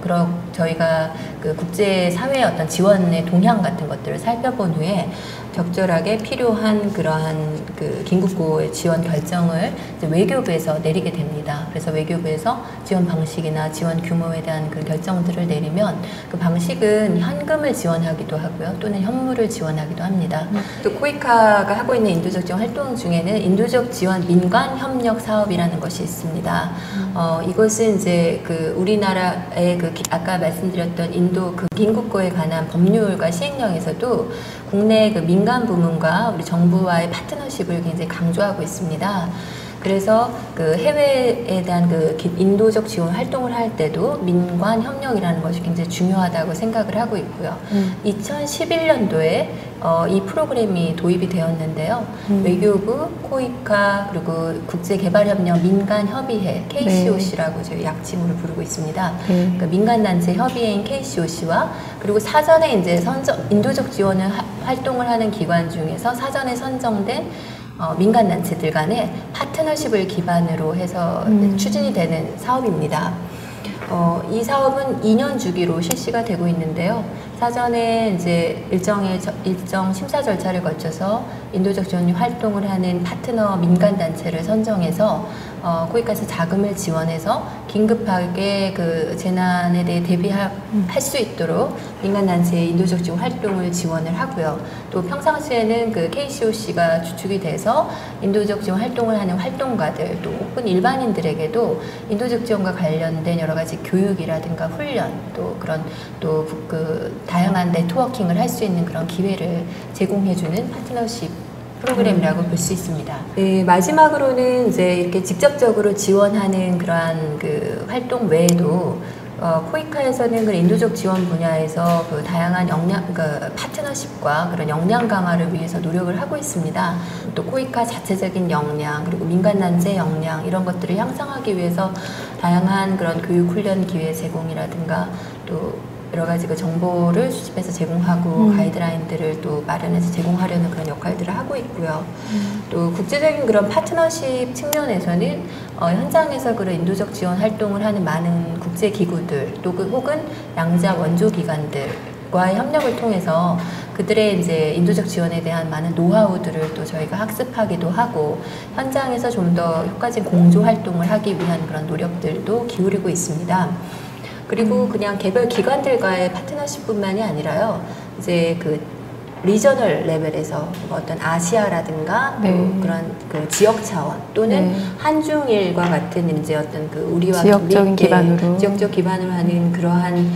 저희가 그 국제사회의 어떤 지원의 동향 같은 것들을 살펴본 후에 적절하게 필요한 그러한 그 긴급구호의 지원 결정을 이제 외교부에서 내리게 됩니다. 그래서 외교부에서 지원 방식이나 지원 규모에 대한 그 결정들을 내리면 그 방식은 현금을 지원하기도 하고요. 또는 현물을 지원하기도 합니다. 또 코이카가 하고 있는 인도적 지원 활동 중에는 인도적 지원 민간 협력 사업이라는 것이 있습니다. 이것은 이제 그 우리나라의 아까 말씀드렸던 인도 그 긴급구호에 관한 법률과 시행령에서도 국내 그 민간 부문과 우리 정부와의 파트너십을 굉장히 강조하고 있습니다. 그래서 그 해외에 대한 그 인도적 지원 활동을 할 때도 민관 협력이라는 것이 굉장히 중요하다고 생각을 하고 있고요. 2011년도에 이 프로그램이 도입이 되었는데요. 외교부, 코이카, 그리고 국제개발협력 민간협의회 KCOC라고 저희 약칭으로 부르고 있습니다. 그러니까 민간단체 협의회인 KCOC와 그리고 사전에 이제 인도적 지원을 활동을 하는 기관 중에서 사전에 선정된 민간단체들 간의 파트너십을 기반으로 해서 추진이 되는 사업입니다. 이 사업은 2년 주기로 실시가 되고 있는데요. 사전에 이제 일정 심사 절차를 거쳐서 인도적 지원 활동을 하는 파트너 민간단체를 선정해서 코이카에서 자금을 지원해서 긴급하게 그 재난에 대해 대비할 수 있도록 민간단체의 인도적 지원 활동을 지원을 하고요. 또 평상시에는 그 KCOC가 주축이 돼서 인도적 지원 활동을 하는 활동가들 또 혹은 일반인들에게도 인도적 지원과 관련된 여러 가지 교육이라든가 훈련 또 그런 또 그 다양한 네트워킹을 할 수 있는 그런 기회를 제공해주는 파트너십 프로그램이라고 볼 수 있습니다. 네, 마지막으로는 이제 이렇게 직접적으로 지원하는 그러한 그 활동 외에도 코이카에서는 그 인도적 지원 분야에서 그 다양한 파트너십과 그런 역량 강화를 위해서 노력을 하고 있습니다. 또 코이카 자체적인 역량 그리고 민간단체 역량 이런 것들을 향상하기 위해서 다양한 그런 교육 훈련 기회 제공이라든가 또 여러 가지 그 정보를 수집해서 제공하고 가이드라인들을 또 마련해서 제공하려는 그런 역할들을 하고 있고요. 또 국제적인 그런 파트너십 측면에서는 현장에서 그런 인도적 지원 활동을 하는 많은 국제 기구들 또 혹은 양자 원조 기관들과의 협력을 통해서 그들의 이제 인도적 지원에 대한 많은 노하우들을 또 저희가 학습하기도 하고 현장에서 좀 더 효과적인 공조 활동을 하기 위한 그런 노력들도 기울이고 있습니다. 그리고 그냥 개별 기관들과의 파트너십뿐만이 아니라요. 이제 그 리저널 레벨에서 어떤 아시아라든가 네. 또 그런 그 지역 차원 또는 네. 한중일과 같은 이제 어떤 그 우리와 지역적인 깊게 기반으로. 지역적 기반으로 하는 그러한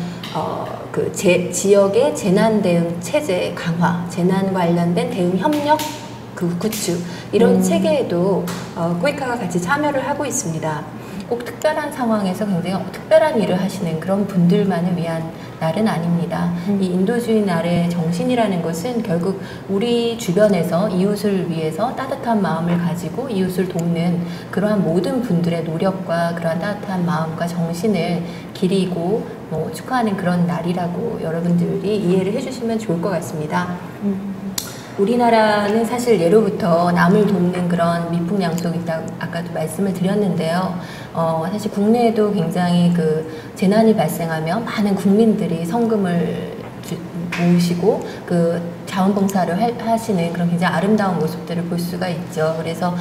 그 지역의 재난 대응 체제 강화, 재난 관련된 대응 협력 그 구축 이런 체계에도 코이카가 같이 참여를 하고 있습니다. 꼭 특별한 상황에서 굉장히 특별한 일을 하시는 그런 분들만을 위한 날은 아닙니다. 이 인도주의 날의 정신이라는 것은 결국 우리 주변에서 이웃을 위해서 따뜻한 마음을 가지고 이웃을 돕는 그러한 모든 분들의 노력과 그러한 따뜻한 마음과 정신을 기리고 축하하는 그런 날이라고 여러분들이 이해를 해주시면 좋을 것 같습니다. 우리나라는 사실 예로부터 남을 돕는 그런 미풍양속이다 아까도 말씀을 드렸는데요. 사실 국내에도 굉장히 그 재난이 발생하면 많은 국민들이 성금을 모으시고 그 자원봉사를 하시는 그런 굉장히 아름다운 모습들을 볼 수가 있죠. 그래서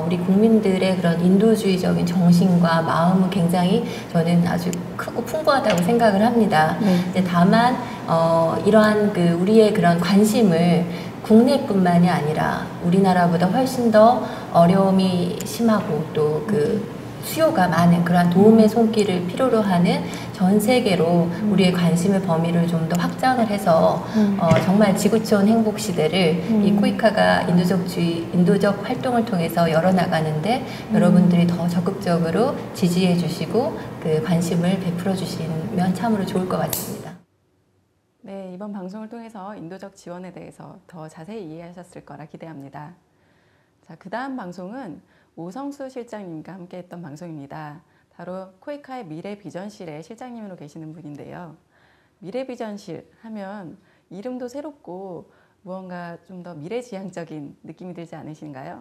우리 국민들의 그런 인도주의적인 정신과 마음은 굉장히 저는 아주 크고 풍부하다고 생각을 합니다. 근데 다만 이러한 그 우리의 그런 관심을 국내뿐만이 아니라 우리나라보다 훨씬 더 어려움이 심하고 또 그 수요가 많은 그러한 도움의 손길을 필요로 하는 전 세계로 우리의 관심의 범위를 좀 더 확장을 해서 정말 지구촌 행복 시대를 이 코이카가 인도적 활동을 통해서 열어나가는데 여러분들이 더 적극적으로 지지해 주시고 그 관심을 베풀어 주시면 참으로 좋을 것 같습니다. 네, 이번 방송을 통해서 인도적 지원에 대해서 더 자세히 이해하셨을 거라 기대합니다. 자, 그 다음 방송은 오성수 실장님과 함께 했던 방송입니다. 바로 코이카의 미래비전실의 실장님으로 계시는 분인데요. 미래비전실 하면 이름도 새롭고 무언가 좀 더 미래지향적인 느낌이 들지 않으신가요?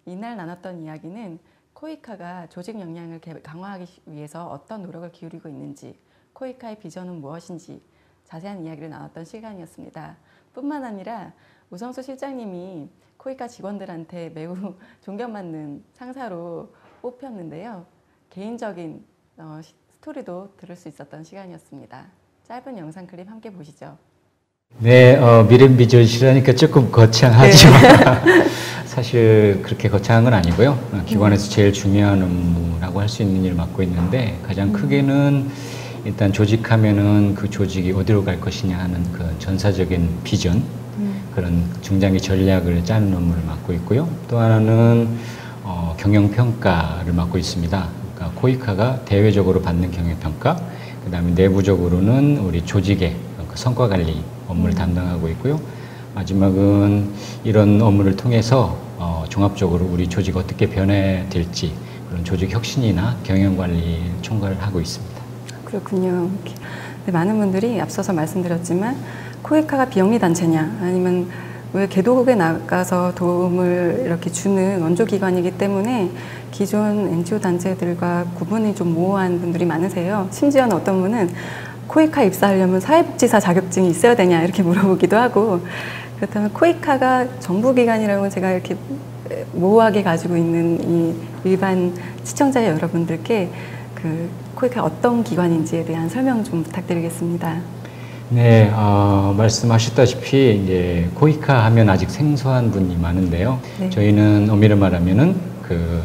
이날 나눴던 이야기는 코이카가 조직 역량을 강화하기 위해서 어떤 노력을 기울이고 있는지, 코이카의 비전은 무엇인지 자세한 이야기를 나눴던 시간이었습니다. 뿐만 아니라 오성수 실장님이 코이카 직원들한테 매우 존경받는 상사로 뽑혔는데요. 개인적인 스토리도 들을 수 있었던 시간이었습니다. 짧은 영상 클립 함께 보시죠. 네, 미래비전실하니까 조금 거창하죠. 사실 그렇게 거창한 건 아니고요. 기관에서 제일 중요한 업무라고 할 수 있는 일을 맡고 있는데 가장 크게는 일단 조직하면은 그 조직이 어디로 갈 것이냐 하는 그 전사적인 비전, 그런 중장기 전략을 짜는 업무를 맡고 있고요. 또 하나는 경영평가를 맡고 있습니다. 그러니까 코이카가 대외적으로 받는 경영평가, 그 다음에 내부적으로는 우리 조직의 그 성과관리 업무를 담당하고 있고요. 마지막은 이런 업무를 통해서 종합적으로 우리 조직이 어떻게 변화될지 그런 조직 혁신이나 경영관리 총괄을 하고 있습니다. 그렇군요. 네, 많은 분들이 앞서서 말씀드렸지만 코이카가 비영리 단체냐 아니면 왜 개도국에 나가서 도움을 이렇게 주는 원조기관이기 때문에 기존 NGO 단체들과 구분이 좀 모호한 분들이 많으세요. 심지어는 어떤 분은 코이카 입사하려면 사회복지사 자격증이 있어야 되냐 이렇게 물어보기도 하고, 그렇다면 코이카가 정부기관이라고 제가 이렇게 모호하게 가지고 있는 이 일반 시청자 여러분들께 그 코이카 어떤 기관인지에 대한 설명 좀 부탁드리겠습니다. 네, 말씀하셨다시피 이제 코이카 하면 아직 생소한 분이 많은데요. 네. 저희는 엄밀히 말하면은 그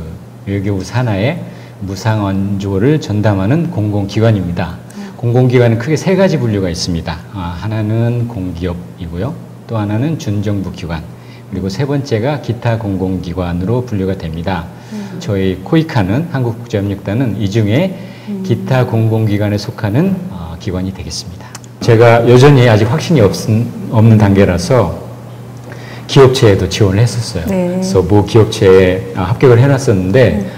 외교부 산하의 무상 원조를 전담하는 공공기관입니다. 공공기관은 크게 세 가지 분류가 있습니다. 하나는 공기업이고요. 또 하나는 준정부 기관, 그리고 세 번째가 기타 공공기관으로 분류가 됩니다. 저희 코이카는 한국국제협력단은 이 중에 기타 공공기관에 속하는 기관이 되겠습니다. 제가 여전히 아직 확신이 없는 단계라서 기업체에도 지원을 했었어요. 네. 그래서 모 기업체에 합격을 해놨었는데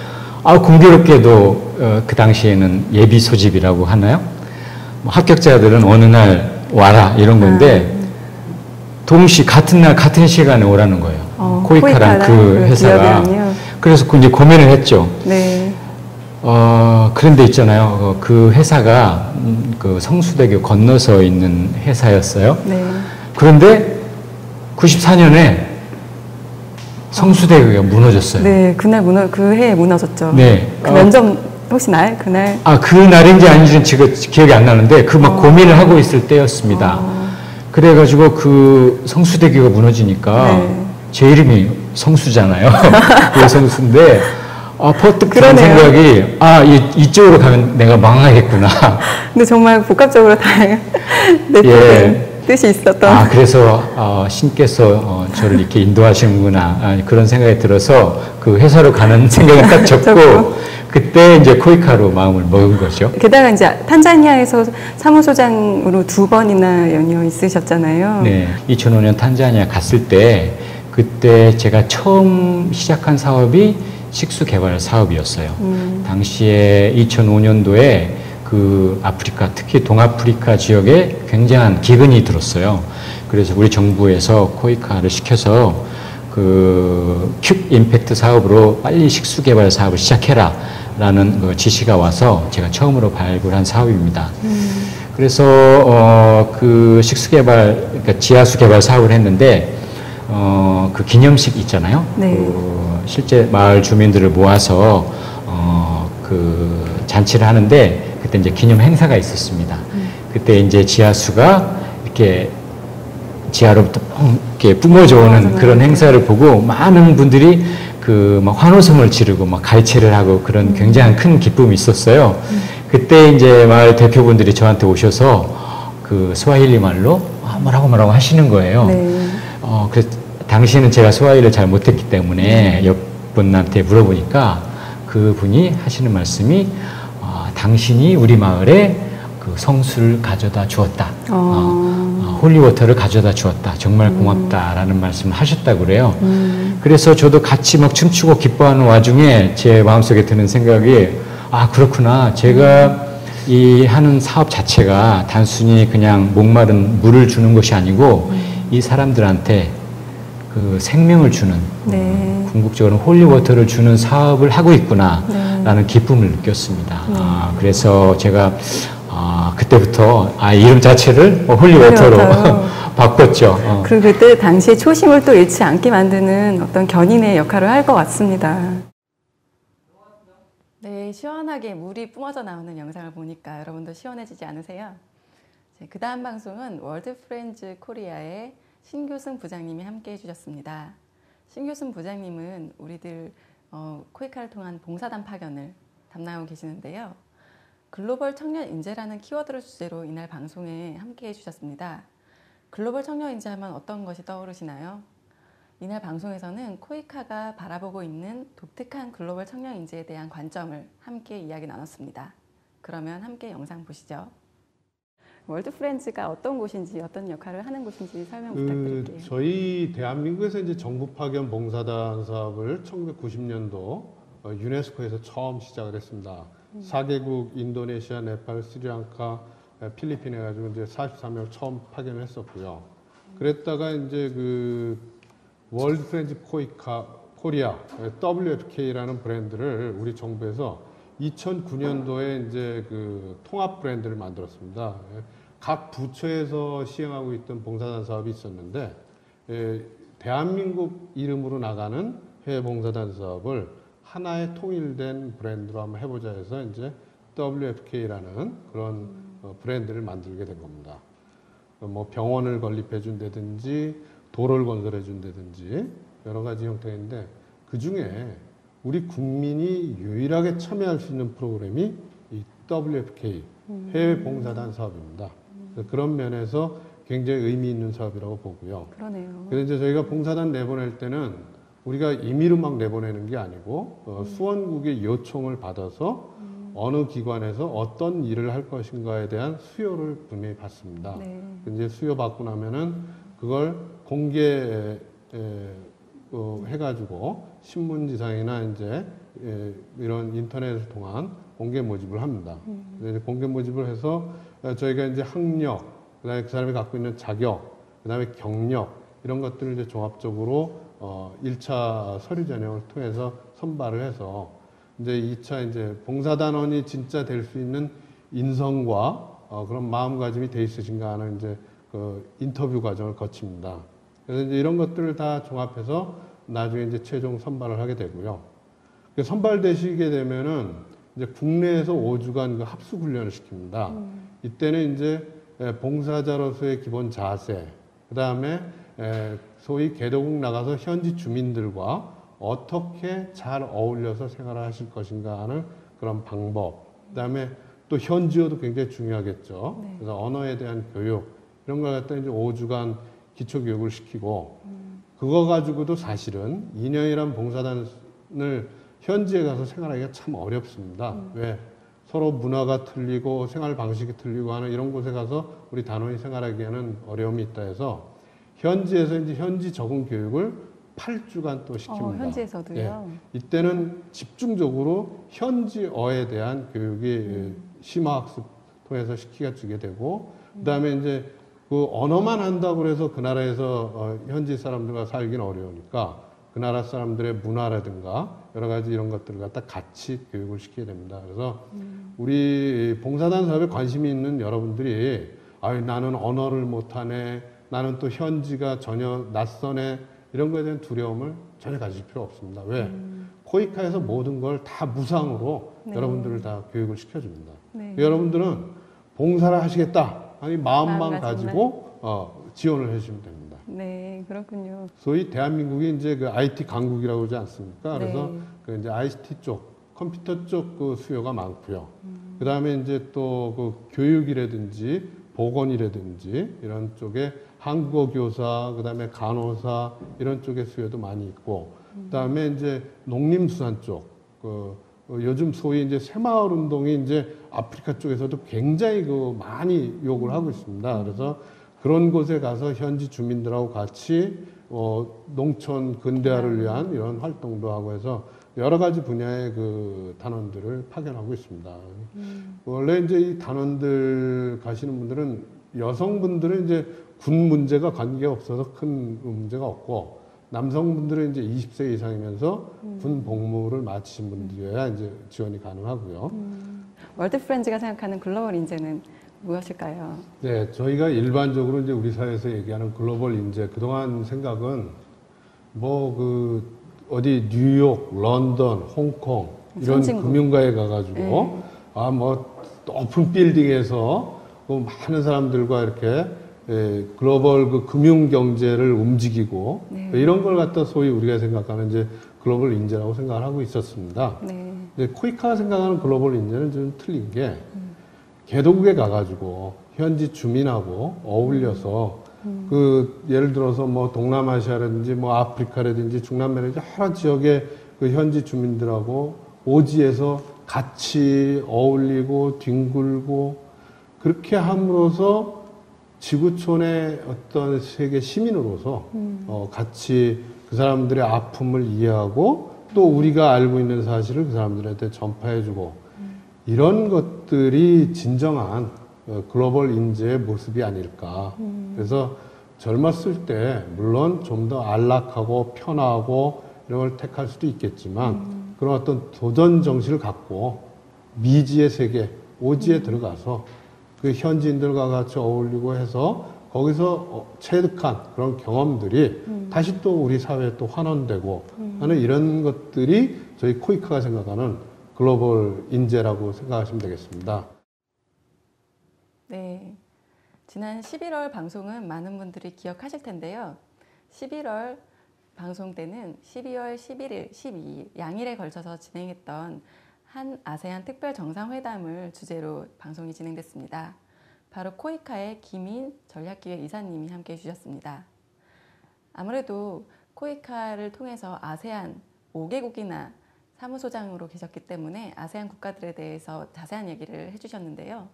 공교롭게도 그 당시에는 예비 소집이라고 하나요? 합격자들은 어느 날 와라 이런 건데 동시 같은 날 같은 시간에 오라는 거예요. 코이카랑 그 회사가. 그래서 이제 고민을 했죠. 네. 그런데 있잖아요. 그 회사가 그 성수대교 건너서 있는 회사였어요. 네. 그런데 94년에 성수대교가 무너졌어요. 네, 그 해에 무너졌죠. 네. 그 면접 혹시 그날? 그 날인지 아닌지는 지금 기억이 안 나는데 그 막 고민을 하고 있을 때였습니다. 그래가지고 그 성수대교가 무너지니까 네. 제 이름이 성수잖아요. 그 성수인데 퍼뜩 드는 그러네요. 생각이 이쪽으로 가면 내가 망하겠구나. 근데 정말 복합적으로 다 내표된 뜻이 있었던. 그래서 신께서 저를 이렇게 인도하시는구나 그런 생각이 들어서 그 회사로 가는 생각을 딱 접고 그때 이제 코이카로 마음을 먹은 거죠. 게다가 이제 탄자니아에서 사무소장으로 2번이나 연이어 있으셨잖아요. 네, 2005년 탄자니아 갔을 때 그때 제가 처음 시작한 사업이 식수 개발 사업이었어요. 당시에 2005년도에 그 아프리카, 특히 동아프리카 지역에 굉장한 기근이 들었어요. 그래서 우리 정부에서 코이카를 시켜서 그 큐 임팩트 사업으로 빨리 식수 개발 사업을 시작해라 라는 그 지시가 와서 제가 처음으로 발굴한 사업입니다. 그래서 그 식수 개발, 그러니까 지하수 개발 사업을 했는데 그 기념식 있잖아요. 네. 실제 마을 주민들을 모아서 그 잔치를 하는데 그때 이제 기념 행사가 있었습니다. 그때 이제 지하수가 이렇게 지하로부터 이렇게 뿜어져 오는 그런 행사를 보고 많은 분들이 그 막 환호성을 지르고 막 갈채를 하고 그런 굉장히 큰 기쁨이 있었어요. 그때 이제 마을 대표분들이 저한테 오셔서 그 스와힐리 말로 뭐라고 하시는 거예요. 네. 그래서 당시에는 제가 스와힐리를 잘 못했기 때문에 옆분한테 물어보니까 그분이 하시는 말씀이 당신이 우리 마을에 그 성수를 가져다 주었다. 홀리워터를 가져다 주었다. 정말 고맙다라는 말씀을 하셨다고 그래요. 그래서 저도 같이 막 춤추고 기뻐하는 와중에 제 마음속에 드는 생각이 그렇구나. 제가 이 하는 사업 자체가 단순히 그냥 목마른 물을 주는 것이 아니고 이 사람들한테 그 생명을 주는 네. 궁극적으로 홀리워터를 주는 사업을 하고 있구나라는 기쁨을 느꼈습니다. 그래서 제가 그때부터 이름 자체를 홀리워터로 바꿨죠. 그리고 그때 당시에 초심을 또 잃지 않게 만드는 어떤 견인의 역할을 할 것 같습니다. 네, 시원하게 물이 뿜어져 나오는 영상을 보니까 여러분도 시원해지지 않으세요? 그 다음 방송은 월드 프렌즈 코리아의 신교승 부장님이 함께 해주셨습니다. 신교승 부장님은 우리들 코이카를 통한 봉사단 파견을 담당하고 계시는데요. 글로벌 청년 인재라는 키워드를 주제로 이날 방송에 함께 해주셨습니다. 글로벌 청년 인재 하면 어떤 것이 떠오르시나요? 이날 방송에서는 코이카가 바라보고 있는 독특한 글로벌 청년 인재에 대한 관점을 함께 이야기 나눴습니다. 그러면 함께 영상 보시죠. 월드 프렌즈가 어떤 곳인지 어떤 역할을 하는 곳인지 설명 부탁드릴게요. 저희 대한민국에서 이제 정부 파견 봉사단 사업을 1990년도 유네스코에서 처음 시작을 했습니다. 4개국 인도네시아, 네팔, 스리랑카, 필리핀 해가지고 이제 43명 처음 파견을 했었고요. 그랬다가 이제 그 월드 프렌즈 코리아 WFK라는 브랜드를 우리 정부에서 2009년도에 이제 그 통합 브랜드를 만들었습니다. 각 부처에서 시행하고 있던 봉사단 사업이 있었는데 대한민국 이름으로 나가는 해외 봉사단 사업을 하나의 통일된 브랜드로 한번 해보자 해서 이제 WFK라는 그런 브랜드를 만들게 된 겁니다. 뭐 병원을 건립해 준다든지 도로를 건설해 준다든지 여러 가지 형태인데 그 중에 우리 국민이 유일하게 참여할 수 있는 프로그램이 이 WFK 해외 봉사단 사업입니다. 그런 면에서 굉장히 의미 있는 사업이라고 보고요. 그러네요. 그래서 이제 저희가 봉사단 내보낼 때는 우리가 임의로 막 내보내는 게 아니고 수원국의 요청을 받아서 어느 기관에서 어떤 일을 할 것인가에 대한 수요를 분명히 받습니다. 네. 이제 수요 받고 나면은 그걸 공개 해가지고 신문지상이나 이제 이런 인터넷을 통한 공개 모집을 합니다. 그래서 공개 모집을 해서 저희가 이제 학력, 그다음에 그 사람이 갖고 있는 자격, 그다음에 경력 이런 것들을 이제 종합적으로 1차 서류 전형을 통해서 선발을 해서 이제 2차 이제 봉사단원이 진짜 될 수 있는 인성과 그런 마음가짐이 돼 있으신가 하는 이제 그 인터뷰 과정을 거칩니다. 그래서 이제 이런 것들을 다 종합해서 나중에 이제 최종 선발을 하게 되고요. 선발되시게 되면은 이제 국내에서 5주간 그 합숙 훈련을 시킵니다. 이때는 이제 봉사자로서의 기본 자세, 그 다음에 소위 개도국 나가서 현지 주민들과 어떻게 잘 어울려서 생활을 하실 것인가 하는 그런 방법, 그 다음에 또 현지어도 굉장히 중요하겠죠. 네. 그래서 언어에 대한 교육, 이런 걸 갖다 이제 5주간 기초교육을 시키고, 그거 가지고도 사실은 2년이란 봉사단을 현지에 가서 생활하기가 참 어렵습니다. 왜? 서로 문화가 틀리고 생활 방식이 틀리고 하는 이런 곳에 가서 우리 단원이 생활하기에는 어려움이 있다 해서 현지에서 이제 현지 적응 교육을 8주간 또 시킵니다. 현지에서도요? 예. 이때는 집중적으로 현지어에 대한 교육이 심화학습 통해서 시키게 되고, 그 다음에 이제 그 언어만 한다고 해서 그 나라에서 현지 사람들과 살기는 어려우니까 그 나라 사람들의 문화라든가 여러 가지 이런 것들을 갖다 같이 교육을 시키게 됩니다. 그래서 우리 봉사단 사업에 관심이 있는 여러분들이 나는 언어를 못하네, 나는 또 현지가 전혀 낯선해, 이런 거에 대한 두려움을 전혀 가질 필요 없습니다. 왜? 코이카에서 모든 걸 다 무상으로 네. 여러분들을 다 교육을 시켜줍니다. 네. 여러분들은 봉사를 하시겠다 하니 마음만 마음가짐만. 가지고 지원을 해주시면 됩니다. 네, 그렇군요. 소위 대한민국이 이제 그 IT 강국이라고 그러지 않습니까? 그래서 네. 그 이제 IT 쪽, 컴퓨터 쪽 그 수요가 많고요. 그 다음에 이제 또 그 교육이라든지 보건이라든지 이런 쪽에 한국어 교사, 그 다음에 간호사 이런 쪽의 수요도 많이 있고, 그 다음에 이제 농림수산 쪽, 요즘 소위 이제 새마을 운동이 이제 아프리카 쪽에서도 굉장히 많이 요구를 하고 있습니다. 그래서 그런 곳에 가서 현지 주민들하고 같이 농촌 근대화를 위한 이런 활동도 하고 해서 여러 가지 분야의 그 단원들을 파견하고 있습니다. 원래 이제 이 단원들 가시는 분들은 여성분들은 이제 군 문제가 관계가 없어서 큰 문제가 없고, 남성분들은 이제 20세 이상이면서 군 복무를 마치신 분들이어야 이제 지원이 가능하고요. 월드 프렌즈가 생각하는 글로벌 인재는 무엇일까요? 네, 저희가 일반적으로 이제 우리 사회에서 얘기하는 글로벌 인재, 그동안 생각은 어디 뉴욕, 런던, 홍콩 이런 선진국. 금융가에 가가지고 높은 빌딩에서 많은 사람들과 이렇게 글로벌 그 금융 경제를 움직이고 이런 걸 갖다 소위 우리가 생각하는 이제 글로벌 인재라고 생각을 하고 있었습니다. 네. 근데 코이카가 생각하는 글로벌 인재는 좀 틀린 게 개도국에 가가지고 현지 주민하고 어울려서 예를 들어서 동남아시아라든지 아프리카라든지 중남미라든지 여러 지역의 그 현지 주민들하고 오지에서 같이 어울리고 뒹굴고 그렇게 함으로써 지구촌의 어떤 세계 시민으로서 같이 그 사람들의 아픔을 이해하고 또 우리가 알고 있는 사실을 그 사람들한테 전파해주고 이런 것들이 진정한 글로벌 인재의 모습이 아닐까. 그래서 젊었을 때 물론 좀 더 안락하고 편하고 이런 걸 택할 수도 있겠지만 그런 어떤 도전 정신을 갖고 미지의 세계, 오지에 들어가서 그 현지인들과 같이 어울리고 해서 거기서 체득한 그런 경험들이 다시 또 우리 사회에 또 환원되고 하는 이런 것들이 저희 코이카가 생각하는 글로벌 인재라고 생각하시면 되겠습니다. 네. 지난 11월 방송은 많은 분들이 기억하실 텐데요. 11월 방송 때는 12월 11일, 12일 양일에 걸쳐서 진행했던 한 아세안 특별 정상회담을 주제로 방송이 진행됐습니다. 바로 코이카의 김인 전략기획 이사님이 함께해 주셨습니다. 아무래도 코이카를 통해서 아세안 5개국이나 사무소장으로 계셨기 때문에 아세안 국가들에 대해서 자세한 얘기를 해주셨는데요.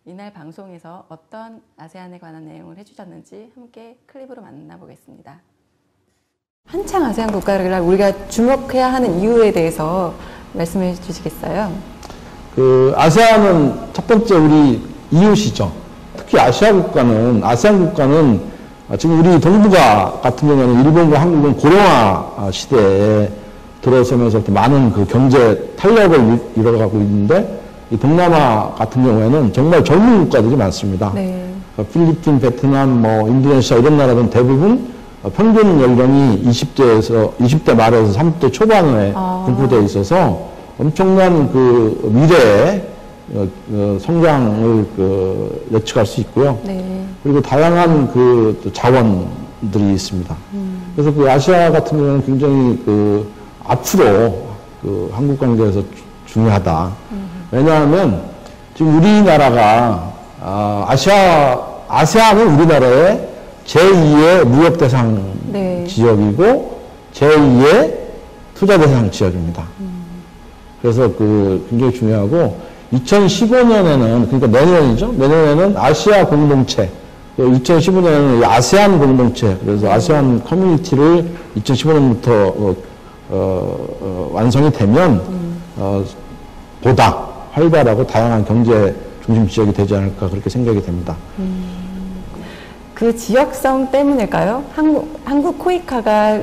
이날 방송에서 어떤 아세안에 관한 내용을 해주셨는지 함께 클립으로 만나보겠습니다. 한창 아세안 국가를 우리가 주목해야 하는 이유에 대해서 말씀해 주시겠어요? 그 아세안은 첫 번째 우리 이웃이죠. 특히 아세안 국가는 지금 우리 동북아 같은 경우에는 일본과 한국은 고령화 시대에 들어서면서 많은 그 경제 탄력을 이뤄가고 있는데 이 동남아 같은 경우에는 정말 젊은 국가들이 많습니다. 네. 필리핀, 베트남, 뭐 인도네시아 이런 나라들은 대부분 평균 연령이 20대 말에서 30대 초반에 분포되어 있어서 엄청난 그 미래의 성장을 예측할 수 있고요. 네. 그리고 다양한 그 또 자원들이 있습니다. 그래서 그 아시아 같은 경우는 굉장히 그 앞으로 그 한국 관계에서 중요하다. 왜냐하면 지금 우리나라가 아세안은 우리나라의 제2의 무역 대상 네. 지역이고 제2의 투자 대상 지역입니다. 그래서 그 굉장히 중요하고 2015년에는 그러니까 내년이죠. 내년에는 아시아 공동체, 2015년에는 아세안 공동체, 그래서 아세안 커뮤니티를 2015년부터 완성이 되면 보다 활발하고 다양한 경제 중심 지역이 되지 않을까 그렇게 생각이 됩니다. 그 지역성 때문일까요? 한국 코이카가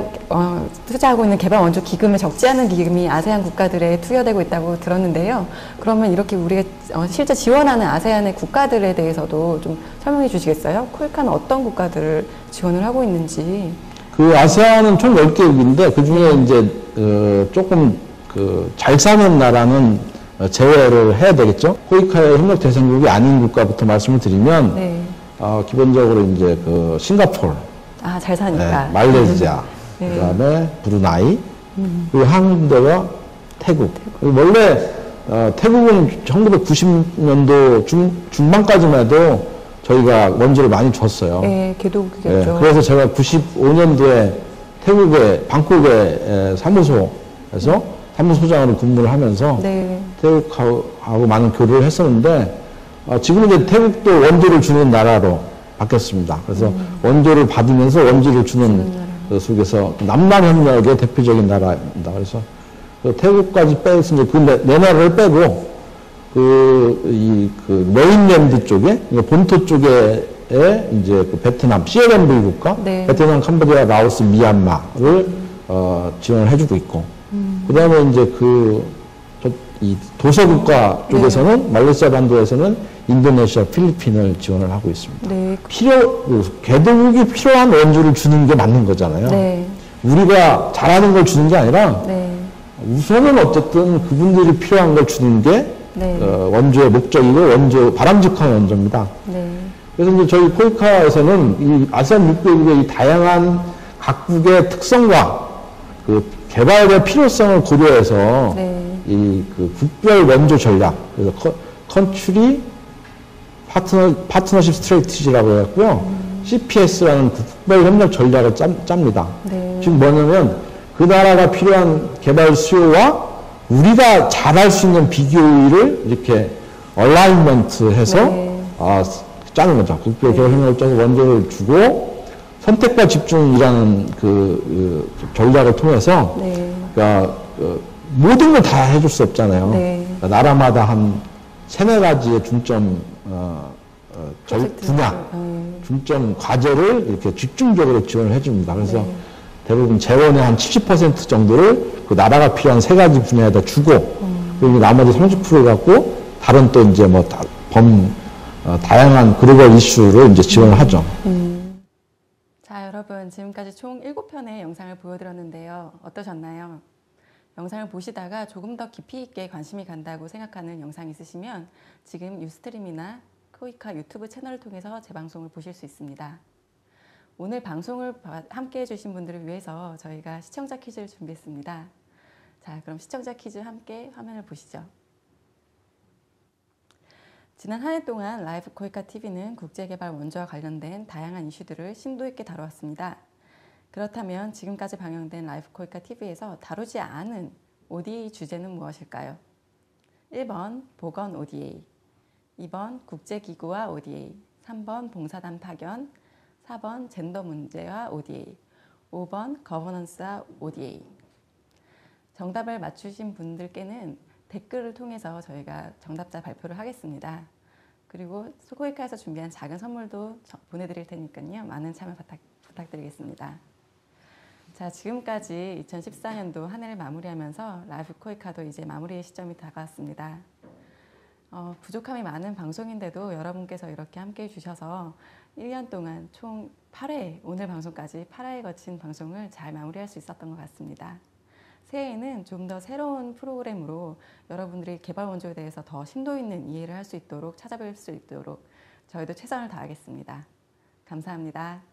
투자하고 있는 개발 원조 기금을 적지 않은 기금이 아세안 국가들에 투여되고 있다고 들었는데요. 그러면 이렇게 우리가 실제 지원하는 아세안의 국가들에 대해서도 좀 설명해 주시겠어요? 코이카는 어떤 국가들을 지원을 하고 있는지. 그 아세안은 총 10개국인데 그 중에 이제 조금 잘 사는 나라는 제외를 해야 되겠죠. 코이카의 협력 대상국이 아닌 국가부터 말씀을 드리면 네. 기본적으로 이제 그 싱가포르, 잘 사니까. 네, 말레이시아, 네. 그다음에 브루나이, 그리고 한국과 태국. 그리고 원래 태국은 1990년도 중반까지만 해도 저희가 원조를 많이 줬어요. 네, 개도국이었죠. 네, 그래서 제가 95년도에 태국의 방콕의 사무소에서 사무소장으로 근무를 하면서 네. 태국하고 많은 교류를 했었는데 지금은 이제 태국도 원조를 주는 나라로 바뀌었습니다. 그래서 원조를 받으면서 원조를 주는 그 속에서 남남협력의 대표적인 나라입니다. 그래서 그 태국까지 빼서 이제 네 나라를 빼고 메인랜드 쪽에 본토 쪽에 이제 그 베트남 CLMV 국가, 네. 베트남, 캄보디아, 라오스, 미얀마를 지원을 해주고 있고, 그다음에 이제 이 도서국가 쪽에서는 말레이시아 반도에서는 인도네시아, 필리핀을 지원을 하고 있습니다. 네. 개도국이 필요한 원조를 주는 게 맞는 거잖아요. 네. 우리가 잘하는 걸 주는 게 아니라 네. 우선은 어쨌든 그분들이 필요한 걸 주는 게 네. 원조의 목적이고 바람직한 원조입니다. 네. 그래서 이제 저희 코이카에서는 이 아세안 6개국의 이 다양한 각국의 특성과 그 개발의 필요성을 고려해서 네. 이 국별 원조 전략, 그래서 컨트리 파트너십 스트레이티지라고 해갖고요. CPS라는 국별 협력 전략을 짭니다. 네. 즉 뭐냐면 그 나라가 필요한 개발 수요와 우리가 잘할 수 있는 비교율을 이렇게 얼라인먼트해서 네. 짜는 거죠. 국별 개발 협력을 짜서 원조를 주고 선택과 집중이라는 그 전략을 통해서 네. 그러니까 모든 걸 다 해줄 수 없잖아요. 네. 그러니까 나라마다 한 3-4가지의 중점 분야, 중점 과제를 이렇게 집중적으로 지원을 해줍니다. 그래서 네. 대부분 재원의 한 70% 정도를 그 나라가 필요한 3가지 분야에다 주고, 그리고 나머지 30% 갖고 다른 또 이제 뭐 다양한 글로벌 이슈를 이제 지원을 하죠. 자, 여러분 지금까지 총 7편의 영상을 보여드렸는데요. 어떠셨나요? 영상을 보시다가 조금 더 깊이 있게 관심이 간다고 생각하는 영상 있으시면 지금 유스트림이나 코이카 유튜브 채널을 통해서 제 방송을 보실 수 있습니다. 오늘 방송을 함께 해주신 분들을 위해서 저희가 시청자 퀴즈를 준비했습니다. 자, 그럼 시청자 퀴즈 함께 화면을 보시죠. 지난 한 해 동안 라이프 코이카 TV는 국제개발 원조와 관련된 다양한 이슈들을 심도 있게 다루었습니다. 그렇다면 지금까지 방영된 라이프 코이카 TV에서 다루지 않은 ODA 주제는 무엇일까요? 1번 보건 ODA, 2번 국제기구와 ODA, 3번 봉사단 파견, 4번 젠더 문제와 ODA, 5번 거버넌스와 ODA. 정답을 맞추신 분들께는 댓글을 통해서 저희가 정답자 발표를 하겠습니다. 그리고 코이카에서 준비한 작은 선물도 보내드릴 테니까요. 많은 참여 부탁드리겠습니다. 자, 지금까지 2014년도 한 해를 마무리하면서 라이브 코이카도 이제 마무리의 시점이 다가왔습니다. 부족함이 많은 방송인데도 여러분께서 이렇게 함께 해주셔서 1년 동안 총 8회, 오늘 방송까지 8회에 거친 방송을 잘 마무리할 수 있었던 것 같습니다. 새해에는 좀 더 새로운 프로그램으로 여러분들이 개발 원조에 대해서 더 심도 있는 이해를 할 수 있도록 찾아뵐 수 있도록 저희도 최선을 다하겠습니다. 감사합니다.